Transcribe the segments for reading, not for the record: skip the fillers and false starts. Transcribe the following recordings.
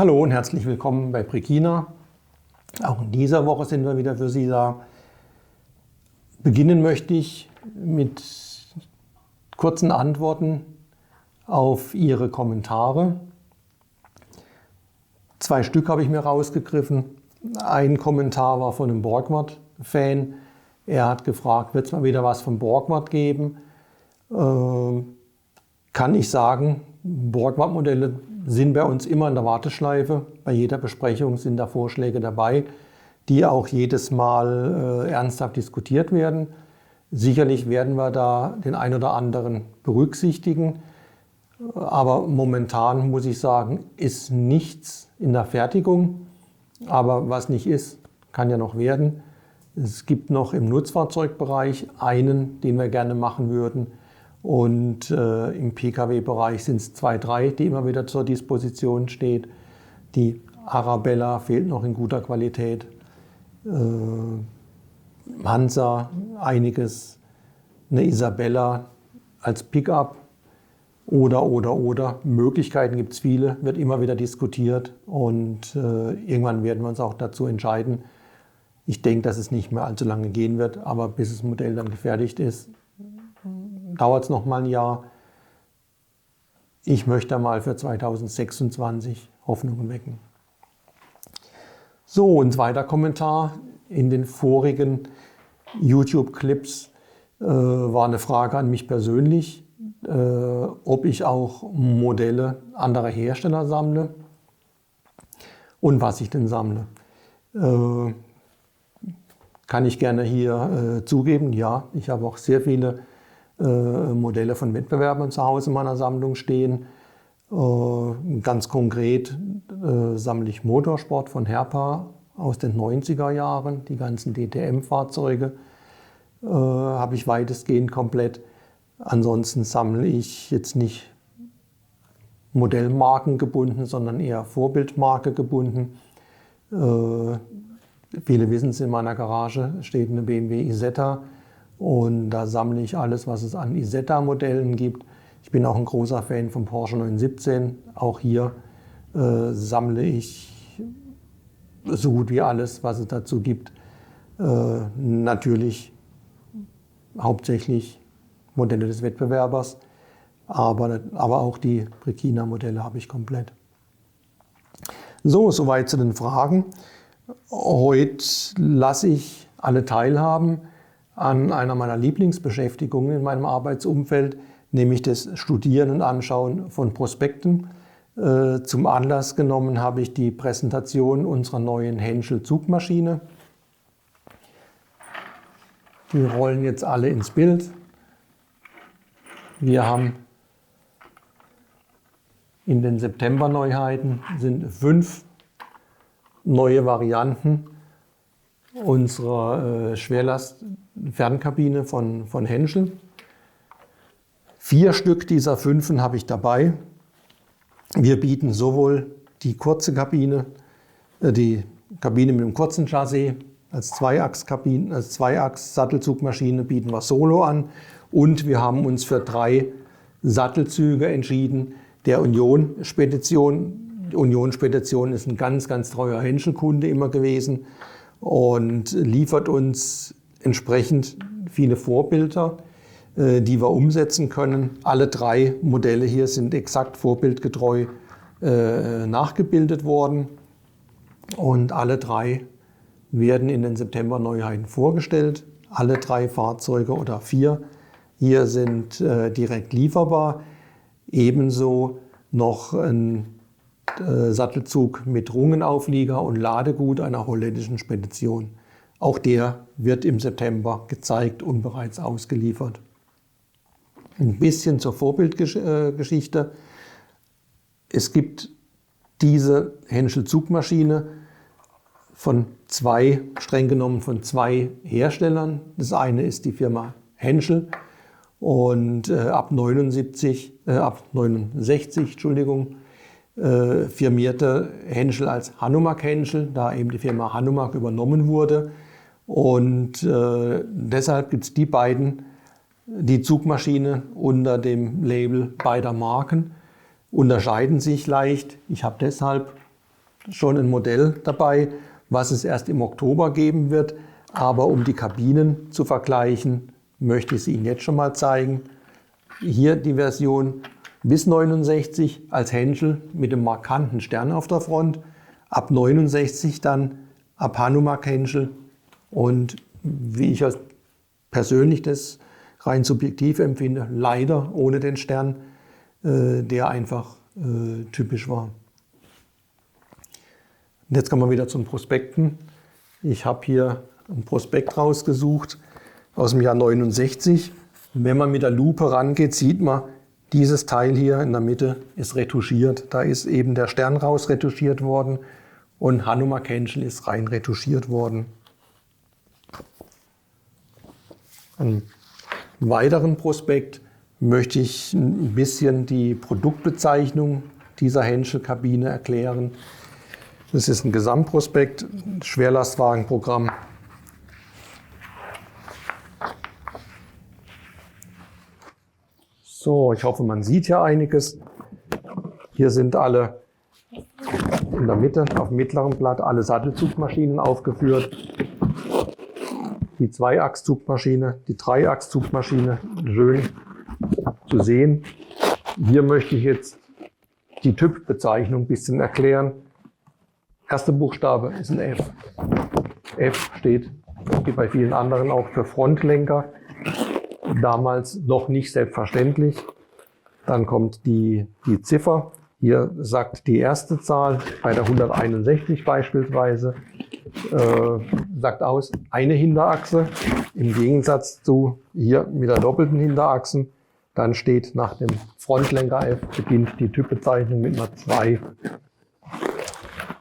Hallo und herzlich willkommen bei Brikina. Auch in dieser Woche sind wir wieder für Sie da. Beginnen möchte ich mit kurzen Antworten auf Ihre Kommentare. 2 Stück habe ich mir rausgegriffen. Ein Kommentar war von einem Borgward-Fan. Er hat gefragt, wird es mal wieder was von Borgward geben? Kann ich sagen, Borgward-Modelle sind bei uns immer in der Warteschleife. Bei jeder Besprechung sind da Vorschläge dabei, die auch jedes Mal ernsthaft diskutiert werden. Sicherlich werden wir da den einen oder anderen berücksichtigen. Aber momentan muss ich sagen, ist nichts in der Fertigung. Aber was nicht ist, kann ja noch werden. Es gibt noch im Nutzfahrzeugbereich einen, den wir gerne machen würden. Und im Pkw-Bereich sind es 2, 3, die immer wieder zur Disposition steht. Die Arabella fehlt noch in guter Qualität. Hansa, einiges. Eine Isabella als Pickup. Oder. Möglichkeiten gibt es viele, wird immer wieder diskutiert. Und irgendwann werden wir uns auch dazu entscheiden. Ich denke, dass es nicht mehr allzu lange gehen wird, aber bis das Modell dann gefertigt ist, dauert es noch mal ein Jahr. Ich möchte mal für 2026 Hoffnungen wecken. So, ein zweiter Kommentar. In den vorigen YouTube-Clips war eine Frage an mich persönlich, ob ich auch Modelle anderer Hersteller sammle und was ich denn sammle. Kann ich gerne hier zugeben, ja, ich habe auch sehr viele Modelle von Wettbewerbern zu Hause in meiner Sammlung stehen. Ganz konkret sammle ich Motorsport von Herpa aus den 90er Jahren. Die ganzen DTM-Fahrzeuge habe ich weitestgehend komplett. Ansonsten sammle ich jetzt nicht Modellmarken gebunden, sondern eher Vorbildmarke gebunden. Viele wissen es, in meiner Garage steht eine BMW Isetta. Und da sammle ich alles, was es an Isetta-Modellen gibt. Ich bin auch ein großer Fan von Porsche 917. Auch hier sammle ich so gut wie alles, was es dazu gibt. Natürlich hauptsächlich Modelle des Wettbewerbers, aber auch die Brikina-Modelle habe ich komplett. So, soweit zu den Fragen. Heute lasse ich alle teilhaben an einer meiner Lieblingsbeschäftigungen in meinem Arbeitsumfeld, nämlich das Studieren und Anschauen von Prospekten. Zum Anlass genommen habe ich die Präsentation unserer neuen Henschel Zugmaschine. Die rollen jetzt alle ins Bild. Wir haben in den September-Neuheiten sind 5 neue Varianten unserer Schwerlast-Fernkabine von Henschel. 4 Stück dieser 5 habe ich dabei. Wir bieten sowohl die kurze Kabine, die Kabine mit dem kurzen Chassis als Zweiachs-Sattelzugmaschine bieten wir solo an. Und wir haben uns für 3 Sattelzüge entschieden. Der Union-Spedition. Die Union-Spedition ist ein ganz, ganz treuer Henschel-Kunde immer gewesen und liefert uns entsprechend viele Vorbilder, die wir umsetzen können. Alle 3 Modelle hier sind exakt vorbildgetreu nachgebildet worden und alle 3 werden in den September-Neuheiten vorgestellt. Alle 3 Fahrzeuge oder 4 hier sind direkt lieferbar. Ebenso noch ein Sattelzug mit Rungenauflieger und Ladegut einer holländischen Spedition. Auch der wird im September gezeigt und bereits ausgeliefert. Ein bisschen zur Vorbildgeschichte. Es gibt diese Henschel Zugmaschine streng genommen von 2 Herstellern. Das eine ist die Firma Henschel und ab 69 firmierte Henschel als Hanomag Henschel, da eben die Firma Hanomag übernommen wurde. Und deshalb gibt es die Zugmaschine unter dem Label beider Marken, unterscheiden sich leicht. Ich habe deshalb schon ein Modell dabei, was es erst im Oktober geben wird. Aber um die Kabinen zu vergleichen, möchte ich sie Ihnen jetzt schon mal zeigen. Hier die Version bis 69 als Henschel mit dem markanten Stern auf der Front. Ab 69 dann ab Hanomag Henschel und wie ich persönlich das rein subjektiv empfinde, leider ohne den Stern, der einfach typisch war. Und jetzt kommen wir wieder zum Prospekten. Ich habe hier ein Prospekt rausgesucht aus dem Jahr 69. Und wenn man mit der Lupe rangeht, sieht man, dieses Teil hier in der Mitte ist retuschiert. Da ist eben der Stern raus retuschiert worden und Hanomag Henschel ist rein retuschiert worden. Einen weiteren Prospekt möchte ich ein bisschen die Produktbezeichnung dieser Henschel-Kabine erklären. Das ist ein Gesamtprospekt, Schwerlastwagenprogramm. So, ich hoffe, man sieht hier einiges. Hier sind alle in der Mitte, auf dem mittleren Blatt, alle Sattelzugmaschinen aufgeführt. Die Zweiachszugmaschine, die Dreiachszugmaschine, schön zu sehen. Hier möchte ich jetzt die Typbezeichnung ein bisschen erklären. Erster Buchstabe ist ein F. F steht, wie bei vielen anderen, auch für Frontlenker. Damals noch nicht selbstverständlich. Dann kommt die Ziffer. Hier sagt die erste Zahl, bei der 161 beispielsweise, sagt aus, eine Hinterachse. Im Gegensatz zu hier mit der doppelten Hinterachsen. Dann steht nach dem Frontlenker F, beginnt die Typbezeichnung mit einer 2.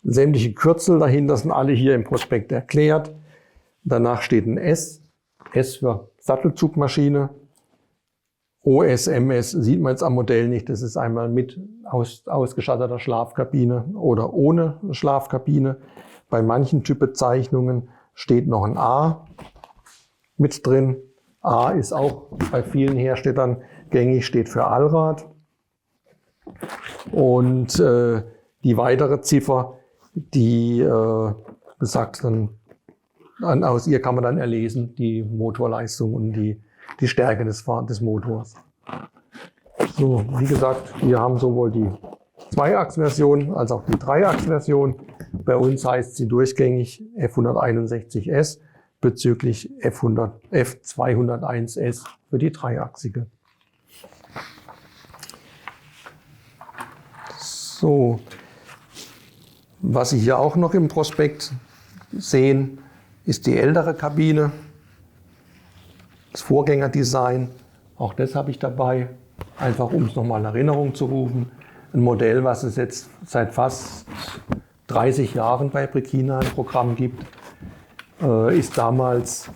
Sämtliche Kürzel dahinter sind alle hier im Prospekt erklärt. Danach steht ein S. S für Sattelzugmaschine. OS, MS sieht man jetzt am Modell nicht. Das ist einmal mit ausgestatteter Schlafkabine oder ohne Schlafkabine. Bei manchen Typbezeichnungen steht noch ein A mit drin. A ist auch bei vielen Herstellern gängig, steht für Allrad. Und die weitere Ziffer, die besagt dann, aus ihr kann man dann erlesen, die Motorleistung und die Stärke des Motors. So, wie gesagt, wir haben sowohl die Zweiachsversion als auch die Dreiachsversion. Bei uns heißt sie durchgängig F161S bezüglich F201S für die dreiachsige. So, was Sie hier auch noch im Prospekt sehen, ist die ältere Kabine, das Vorgängerdesign. Auch das habe ich dabei, einfach um es nochmal in Erinnerung zu rufen. Ein Modell, was es jetzt seit fast 30 Jahren bei Brekina im Programm gibt, ist damals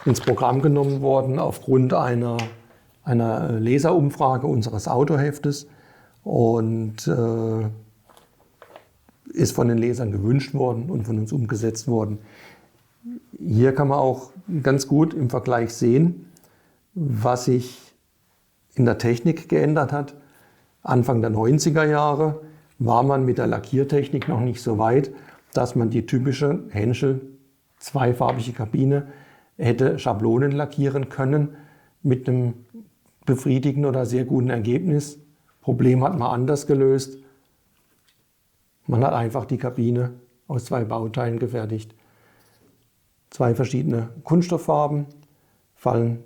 ins Programm genommen worden aufgrund einer Leserumfrage unseres Autoheftes und ist von den Lesern gewünscht worden und von uns umgesetzt worden. Hier kann man auch ganz gut im Vergleich sehen, was sich in der Technik geändert hat. Anfang der 90er Jahre war man mit der Lackiertechnik noch nicht so weit, dass man die typische Henschel zweifarbige Kabine hätte Schablonen lackieren können mit einem befriedigenden oder sehr guten Ergebnis. Problem hat man anders gelöst. Man hat einfach die Kabine aus 2 Bauteilen gefertigt. 2 verschiedene Kunststofffarben fallen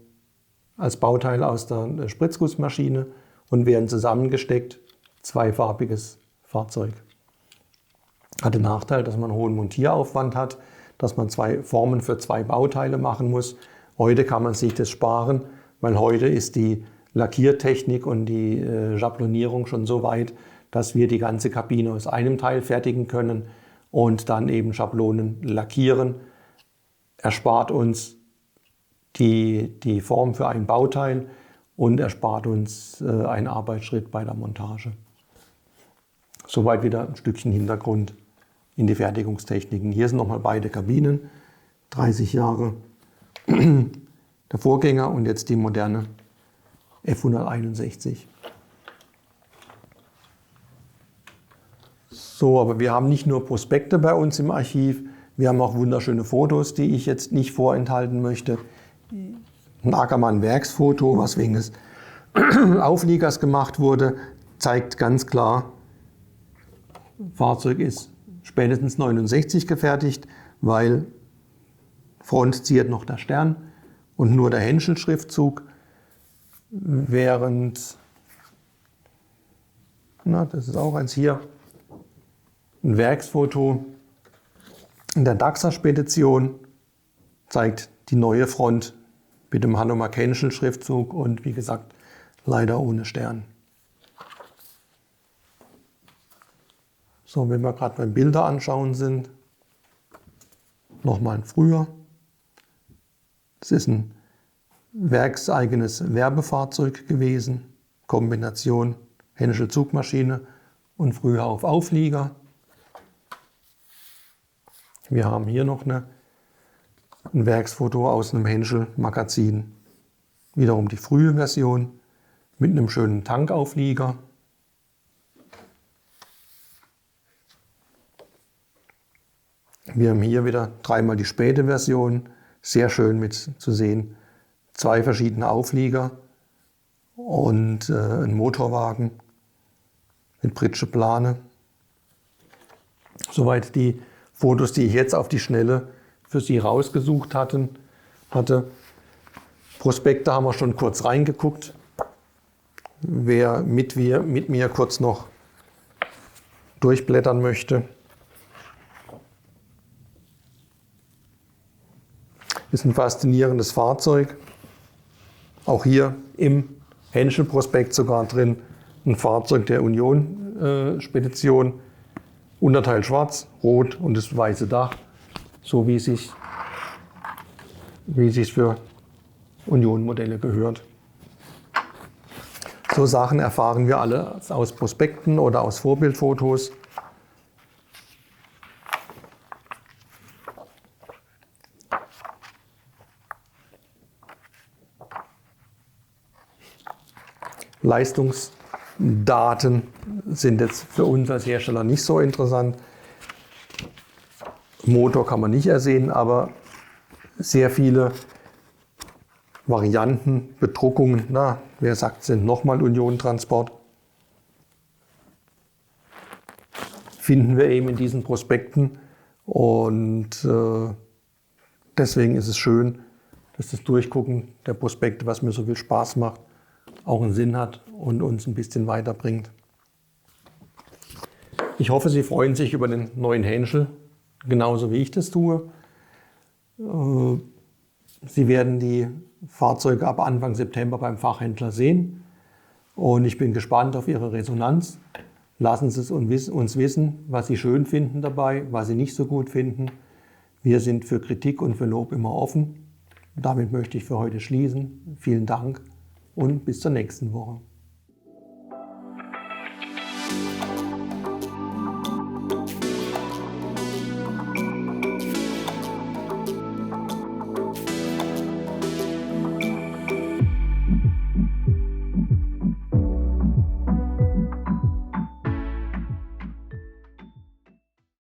als Bauteil aus der Spritzgussmaschine und werden zusammengesteckt. Zweifarbiges Fahrzeug. Hat den Nachteil, dass man einen hohen Montieraufwand hat, dass man 2 Formen für 2 Bauteile machen muss. Heute kann man sich das sparen, weil heute ist die Lackiertechnik und die Schablonierung schon so weit, dass wir die ganze Kabine aus einem Teil fertigen können und dann eben Schablonen lackieren. Erspart uns die Form für ein Bauteil und erspart uns einen Arbeitsschritt bei der Montage. Soweit wieder ein Stückchen Hintergrund in die Fertigungstechniken. Hier sind nochmal beide Kabinen, 30 Jahre der Vorgänger und jetzt die moderne F161. So, aber wir haben nicht nur Prospekte bei uns im Archiv, wir haben auch wunderschöne Fotos, die ich jetzt nicht vorenthalten möchte. Ein Ackermann-Werksfoto, was wegen des Aufliegers gemacht wurde, zeigt ganz klar, Fahrzeug ist spätestens 69 gefertigt, weil Front ziert noch der Stern und nur der Henschel-Schriftzug, während, das ist auch eins hier, ein Werksfoto in der Dachser-Spedition zeigt die neue Front mit dem Hanomag-Henschel-Schriftzug und wie gesagt, leider ohne Stern. So, wenn wir gerade beim Bilder anschauen sind, nochmal ein früher. Das ist ein werkseigenes Werbefahrzeug gewesen, Kombination Henschel-Zugmaschine und früher auf Auflieger. Wir haben hier noch ein Werksfoto aus einem Henschel-Magazin. Wiederum die frühe Version mit einem schönen Tankauflieger. Wir haben hier wieder dreimal die späte Version. Sehr schön mit zu sehen. 2 verschiedene Auflieger und ein Motorwagen mit Pritsche Plane. Soweit die Fotos, die ich jetzt auf die Schnelle für Sie rausgesucht hatte. Prospekte haben wir schon kurz reingeguckt. Wer mit mir kurz noch durchblättern möchte. Ist ein faszinierendes Fahrzeug. Auch hier im Henschel-Prospekt sogar drin ein Fahrzeug der Union-Spedition. Unterteil schwarz, rot und das weiße Dach, so wie es sich für Union-Modelle gehört. So Sachen erfahren wir alle aus Prospekten oder aus Vorbildfotos. Leistungsdaten sind jetzt für uns als Hersteller nicht so interessant. Motor kann man nicht ersehen, aber sehr viele Varianten, Bedruckungen, wer sagt, sind nochmal Union Transport, finden wir eben in diesen Prospekten und deswegen ist es schön, dass das Durchgucken der Prospekte, was mir so viel Spaß macht, auch einen Sinn hat und uns ein bisschen weiterbringt. Ich hoffe, Sie freuen sich über den neuen Henschel, genauso wie ich das tue. Sie werden die Fahrzeuge ab Anfang September beim Fachhändler sehen und ich bin gespannt auf Ihre Resonanz. Lassen Sie es uns wissen, was Sie schön finden dabei, was Sie nicht so gut finden. Wir sind für Kritik und für Lob immer offen. Damit möchte ich für heute schließen. Vielen Dank und bis zur nächsten Woche.